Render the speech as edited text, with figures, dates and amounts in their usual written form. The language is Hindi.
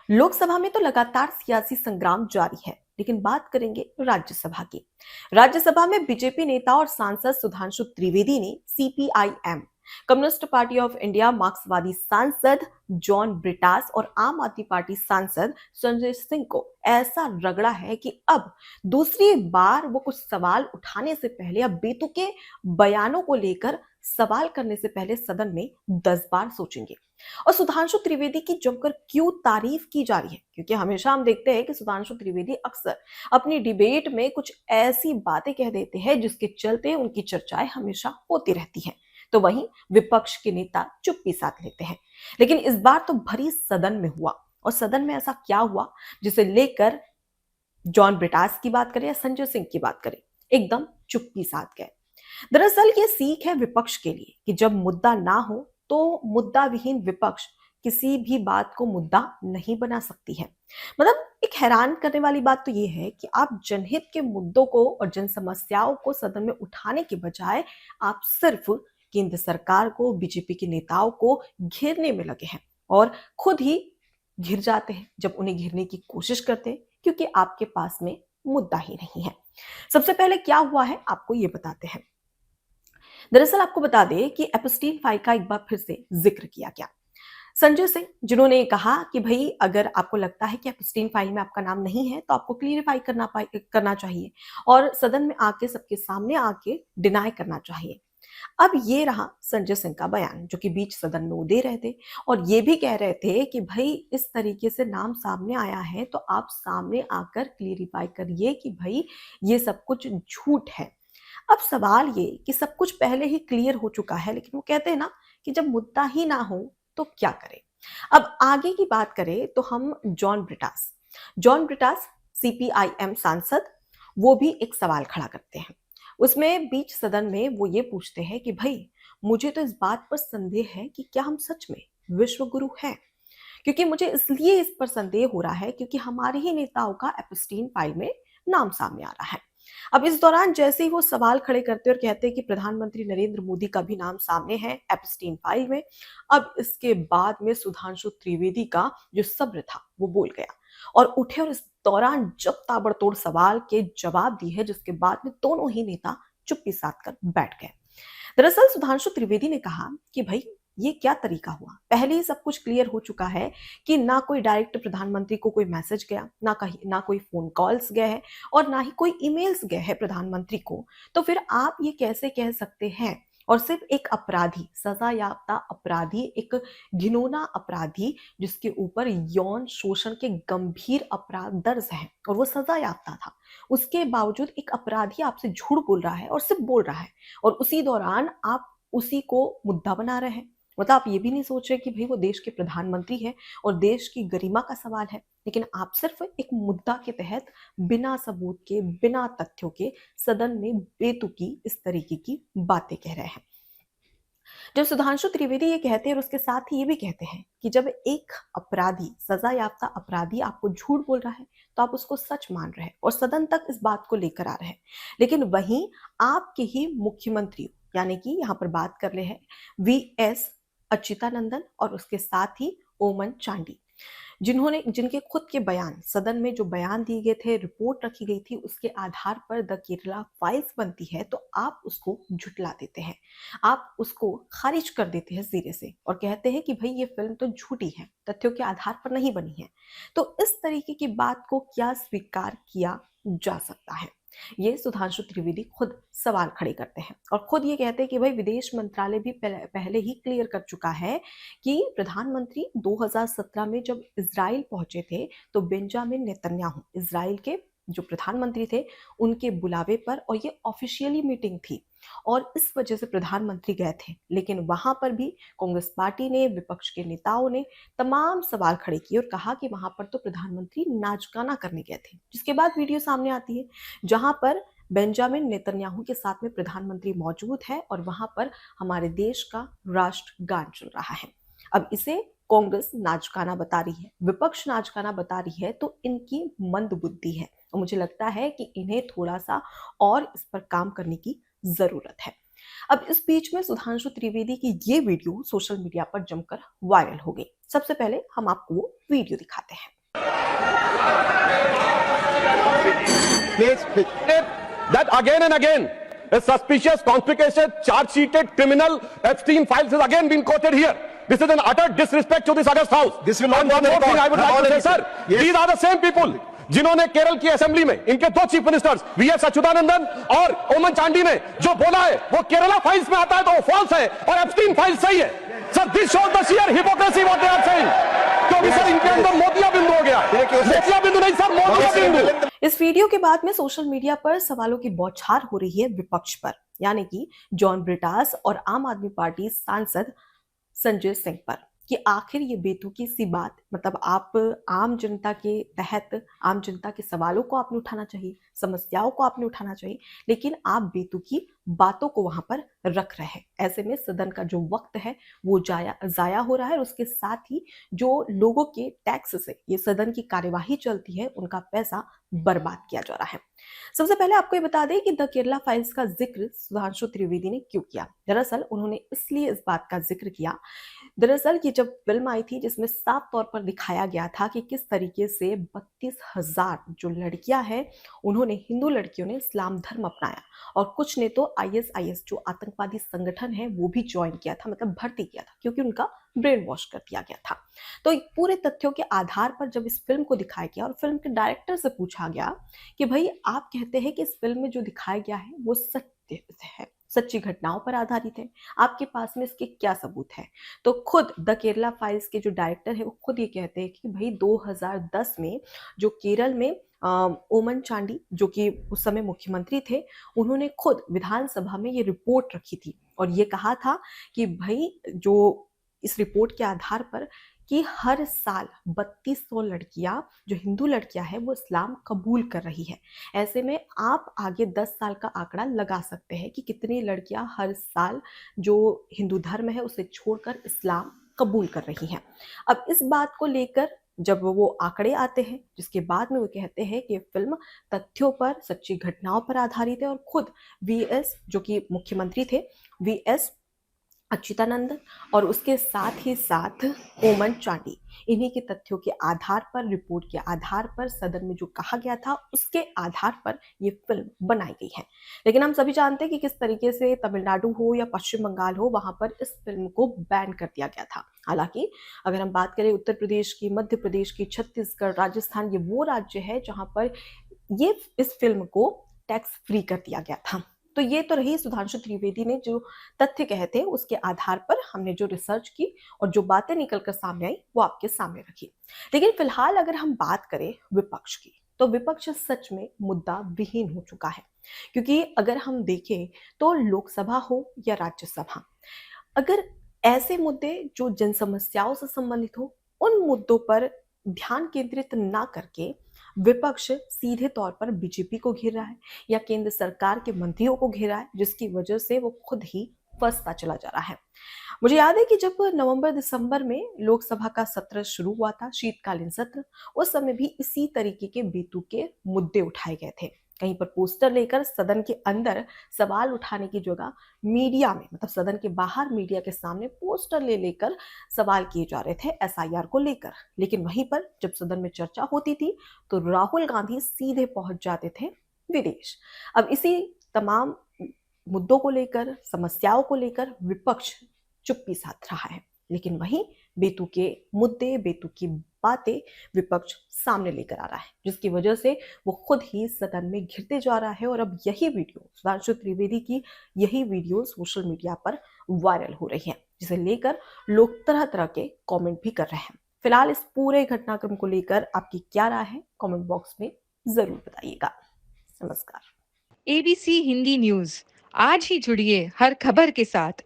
लोकसभा में तो लगातार सियासी संग्राम जारी है, लेकिन बात करेंगे राज्यसभा की। राज्यसभा में बीजेपी नेता और सांसद सुधांशु त्रिवेदी ने CPIM, communist party of India, मार्क्सवादी सांसद जॉन ब्रिटास और आम आदमी पार्टी सांसद संजय सिंह को ऐसा रगड़ा है कि अब दूसरी बार वो कुछ सवाल उठाने से पहले या बेतुके बयानों को लेकर सवाल करने से पहले सदन में 10 बार सोचेंगे। और सुधांशु त्रिवेदी की जमकर क्यों तारीफ की जा रही है, क्योंकि हमेशा हम देखते हैं कि सुधांशु त्रिवेदी अक्सर अपनी डिबेट में कुछ ऐसी बातें कह देते हैं जिसके चलते उनकी चर्चाएं हमेशा होती रहती हैं। तो वहीं विपक्ष के नेता चुप्पी साध लेते हैं। लेकिन इस बार तो भरी सदन में हुआ, और सदन में ऐसा क्या हुआ जिसे लेकर जॉन ब्रिटास की बात करें या संजय सिंह की बात करें, एकदम चुप्पी साध गए। दरअसल ये सीख है विपक्ष के लिए कि जब मुद्दा ना हो तो मुद्दा विहीन विपक्ष किसी भी बात को मुद्दा नहीं बना सकती है। मतलब एक हैरान करने वाली बात तो ये है कि आप जनहित के मुद्दों को और जन समस्याओं को सदन में उठाने के बजाय आप सिर्फ केंद्र सरकार को, बीजेपी के नेताओं को घेरने में लगे हैं, और खुद ही घिर जाते हैं जब उन्हें घेरने की कोशिश करते हैं, क्योंकि आपके पास में मुद्दा ही नहीं है। सबसे पहले क्या हुआ है आपको ये बताते हैं। दरअसल आपको बता दें कि एपस्टीन फाइल का एक बार फिर से जिक्र किया गया। संजय सिंह, जिन्होंने कहा कि भाई अगर आपको लगता है कि एपस्टीन फाइल में आपका नाम नहीं है तो आपको क्लियरिफाई करना चाहिए और सदन में आके सबके सामने आके डिनाई करना चाहिए। अब ये रहा संजय सिंह का बयान, जो कि बीच सदन में वो दे रहे थे और ये भी कह रहे थे कि भाई इस तरीके से नाम सामने आया है तो आप सामने आकर क्लियरिफाई करिए कि भाई ये सब कुछ झूठ है। अब सवाल ये कि सब कुछ पहले ही क्लियर हो चुका है, लेकिन वो कहते हैं ना कि जब मुद्दा ही ना हो तो क्या करें। अब आगे की बात करें तो हम जॉन ब्रिटास सीपीआईएम सांसद, वो भी एक सवाल खड़ा करते हैं। उसमें बीच सदन में वो ये पूछते हैं कि भाई मुझे तो इस बात पर संदेह है कि क्या हम सच में विश्व गुरु हैं, क्योंकि मुझे इसलिए इस पर संदेह हो रहा है क्योंकि हमारे ही नेताओं का एपस्टीन फाइल में नाम सामने आ रहा है। अब इस दौरान जैसे ही वो सवाल खड़े करते और कहते हैं कि प्रधानमंत्री नरेंद्र मोदी का भी नाम सामने है एपस्टीन फाइल में, अब इसके बाद में सुधांशु त्रिवेदी का जो सब्र था वो बोल गया और उठे, और इस दौरान जब ताबड़तोड़ सवाल के जवाब दिए, जिसके बाद में दोनों ही नेता चुप्पी साध कर बैठ गए। दरअसल सुधांशु त्रिवेदी ने कहा कि भाई ये क्या तरीका हुआ, पहले ही सब कुछ क्लियर हो चुका है कि ना कोई डायरेक्ट प्रधानमंत्री को कोई मैसेज गया, ना कोई फोन कॉल्स गए हैं और ना ही कोई ईमेल्स गए हैं प्रधानमंत्री को। तो फिर आप ये कैसे कह सकते हैं, और सिर्फ एक अपराधी, सजा याफ्ता अपराधी, एक घिनौना अपराधी जिसके ऊपर यौन शोषण के गंभीर अपराध दर्ज हैं और वो सजा याफ्ता था, उसके बावजूद एक अपराधी आपसे झूठ बोल रहा है और सिर्फ बोल रहा है, और उसी दौरान आप उसी को मुद्दा बना रहे हैं। मतलब आप ये भी नहीं सोच रहे कि भाई वो देश के प्रधानमंत्री है और देश की गरिमा का सवाल है, लेकिन आप सिर्फ एक मुद्दा के तहत बिना सबूत के, बिना तथ्यों के सदन में बेतुकी इस तरीके की बातें कह रहे हैं। जब सुधांशु त्रिवेदी ये कहते हैं और उसके साथ ही ये भी कहते हैं कि जब एक अपराधी, सजा याफ्ता अपराधी आपको झूठ बोल रहा है तो आप उसको सच मान रहे हैं और सदन तक इस बात को लेकर आ रहे हैं, लेकिन वहीं आपके ही मुख्यमंत्री, यानी कि यहाँ पर बात कर रहे हैं वीएस अच्युतानंदन और उसके साथ ही ओमन चांडी, जिनके खुद के बयान सदन में जो बयान दिए गए थे, रिपोर्ट रखी गई थी, उसके आधार पर द केरला फाइल्स बनती है, तो आप उसको झुटला देते हैं, आप उसको खारिज कर देते हैं सिरे से और कहते हैं कि भाई ये फिल्म तो झूठी है, तथ्यों के आधार पर नहीं बनी है। तो इस तरीके की बात को क्या स्वीकार किया जा सकता है? ये सुधांशु त्रिवेदी खुद सवाल खड़े करते हैं और खुद ये कहते हैं कि भाई विदेश मंत्रालय भी पहले ही क्लियर कर चुका है कि प्रधानमंत्री 2017 में जब इजराइल पहुंचे थे तो बेंजामिन नेतन्याहू, इजराइल के जो प्रधानमंत्री थे, उनके बुलावे पर, और ये ऑफिशियली मीटिंग थी और इस वजह से प्रधानमंत्री गए थे, लेकिन वहां पर भी कांग्रेस पार्टी ने, विपक्ष के नेताओं ने तमाम सवाल खड़े किए और कहा कि वहां पर तो प्रधानमंत्री नाच गाना करने गए थे। जिसके बाद वीडियो सामने आती है जहां पर बेंजामिन नेतन्याहू के साथ में प्रधानमंत्री मौजूद है और वहां पर हमारे देश का राष्ट्रगान चल रहा है। अब इसे कांग्रेस नाच गाना बता रही है, विपक्ष नाच गाना बता रही है, तो इनकी मंद बुद्धि है और मुझे लगता है कि इन्हें थोड़ा सा और इस पर काम करने की जरूरत है। अब इस बीच में सुधांशु त्रिवेदी की ये वीडियो सोशल मीडिया पर जमकर वायरल हो गई। सबसे पहले हम आपको वो वीडियो दिखाते हैं। Please. That again and again, a suspicious, conspicuous, charge-sheeted criminal Epstein files has again been quoted here. This is an utter disrespect to this August House. This will not And be one on the more thing record. I would like to say, sir. Yes. These are the same people जिन्होंने केरल की असेंबली में इनके दो चीफ मिनिस्टर्स वीएस अच्युतानंदन और ओमन चांडी ने जो बोला है वो केरला फाइल्स में आता है तो वो फॉल्स है और एप्स्टीन फाइल्स सही है. Sir this shows the sheer hypocrisy what they are saying. क्योंकि सर इनके अंदर मोतिया बिंदु हो गया. मोतिया बिंदु नहीं सर, मोतिया बिंदु. इस वीडियो के बाद में सोशल मीडिया पर सवालों की बौछार हो रही है विपक्ष पर, यानी कि जॉन ब्रिटास और आम आदमी पार्टी सांसद संजय सिंह पर, कि आखिर ये बेतुकी सी बात, मतलब आप आम जनता के तहत आम जनता के सवालों को आपने उठाना चाहिए, समस्याओं को आपने उठाना चाहिए, लेकिन आप बेतुकी बातों को वहां पर रख रहे हैं. ऐसे में सदन का जो वक्त है वो जाया हो रहा है और उसके साथ ही जो लोगों के टैक्स से ये सदन की कार्यवाही चलती है उनका पैसा बर्बाद किया जा रहा है. सबसे पहले आपको ये बता दें कि द केरला फाइल्स का जिक्र सुधांशु त्रिवेदी ने क्यों किया. दरअसल उन्होंने इसलिए इस बात का जिक्र किया, दरअसल ये जब फिल्म आई थी जिसमें साफ तौर पर दिखाया गया था कि किस तरीके से 32,000 जो लड़कियां हैं उन्होंने, हिंदू लड़कियों ने इस्लाम धर्म अपनाया और कुछ ने तो ISIS जो आतंकवादी संगठन है वो भी ज्वाइन किया था, मतलब भर्ती किया था, क्योंकि उनका ब्रेन वॉश कर दिया गया था. तो पूरे तथ्यों के आधार पर जब इस फिल्म को दिखाया गया और फिल्म के डायरेक्टर से पूछा गया कि भाई आप कहते हैं कि इस फिल्म में जो दिखाया गया है वो सत्य है, सच्ची घटनाओं पर आधारित है, आपके पास में इसके क्या सबूत है, तो खुद द केरला फाइल्स के जो डायरेक्टर है वो खुद ये कहते हैं कि भाई 2010 में जो केरल में ओमन चांडी जो कि उस समय मुख्यमंत्री थे, उन्होंने खुद विधानसभा में ये रिपोर्ट रखी थी और ये कहा था कि भाई जो इस रिपोर्ट के आधार पर कि हर साल 3200 लड़कियां जो हिंदू लड़कियां हैं वो इस्लाम कबूल कर रही है. ऐसे में आप आगे 10 साल का आंकड़ा लगा सकते हैं कि कितनी लड़कियां हर साल जो हिंदू धर्म है उसे छोड़कर इस्लाम कबूल कर रही हैं. अब इस बात को लेकर जब वो आंकड़े आते हैं जिसके बाद में वो कहते हैं कि फिल्म तथ्यों पर, सच्ची घटनाओं पर आधारित है और खुद वीएस जो कि मुख्यमंत्री थे, वीएस अच्युतानंदन और उसके साथ ही साथ ओमन चांडी, इन्हीं के तथ्यों के आधार पर, रिपोर्ट के आधार पर, सदन में जो कहा गया था उसके आधार पर ये फिल्म बनाई गई है. लेकिन हम सभी जानते हैं कि किस तरीके से तमिलनाडु हो या पश्चिम बंगाल हो वहां पर इस फिल्म को बैन कर दिया गया था. हालांकि अगर हम बात करें उत्तर प्रदेश की, मध्य प्रदेश की, छत्तीसगढ़, राजस्थान, ये वो राज्य है जहां पर ये इस फिल्म को टैक्स फ्री कर दिया गया था. तो ये तो रही सुधांशु त्रिवेदी ने जो तथ्य कहे थे उसके आधार पर हमने जो रिसर्च की और जो बातें निकलकर सामने आई वो आपके सामने रखी. लेकिन फिलहाल अगर हम बात करें विपक्ष की, तो विपक्ष सच में मुद्दा विहीन हो चुका है. क्योंकि अगर हम देखें तो लोकसभा हो या राज्यसभा, अगर ऐसे मुद्दे जो जन समस्याओं से संबंधित हो उन मुद्दों पर ध्यान केंद्रित ना करके विपक्ष सीधे तौर पर बीजेपी को घेर रहा है या केंद्र सरकार के मंत्रियों को घेर रहा है, जिसकी वजह से वो खुद ही फंसता चला जा रहा है. मुझे याद है कि जब नवंबर-दिसंबर में लोकसभा का सत्र शुरू हुआ था, शीतकालीन सत्र, उस समय भी इसी तरीके के बेतुके मुद्दे उठाए गए थे. कहीं पर पोस्टर लेकर सदन के अंदर सवाल उठाने की जगह मीडिया में, मतलब सदन के बाहर मीडिया के सामने पोस्टर लेकर सवाल किए जा रहे थे SIR को लेकर. लेकिन वहीं पर जब सदन में चर्चा होती थी तो राहुल गांधी सीधे पहुंच जाते थे विदेश. अब इसी तमाम मुद्दों को लेकर, समस्याओं को लेकर विपक्ष चुप्पी साध रहा है, लेकिन वहीं बेतुके मुद्दे, बेतुकी बातें विपक्ष सामने लेकर आ रहा है, जिसकी वजह से वो खुद ही सदन में घिरते जा रहा है. और अब यही वीडियो, सुधांशु त्रिवेदी की यही वीडियो सोशल मीडिया पर वायरल हो रही है, जिसे लेकर लोग तरह तरह के कमेंट भी कर रहे हैं. फिलहाल इस पूरे घटनाक्रम को लेकर आपकी क्या राय है, कमेंट बॉक्स में जरूर बताइएगा. नमस्कार. ABC हिंदी न्यूज, आज ही जुड़िए हर खबर के साथ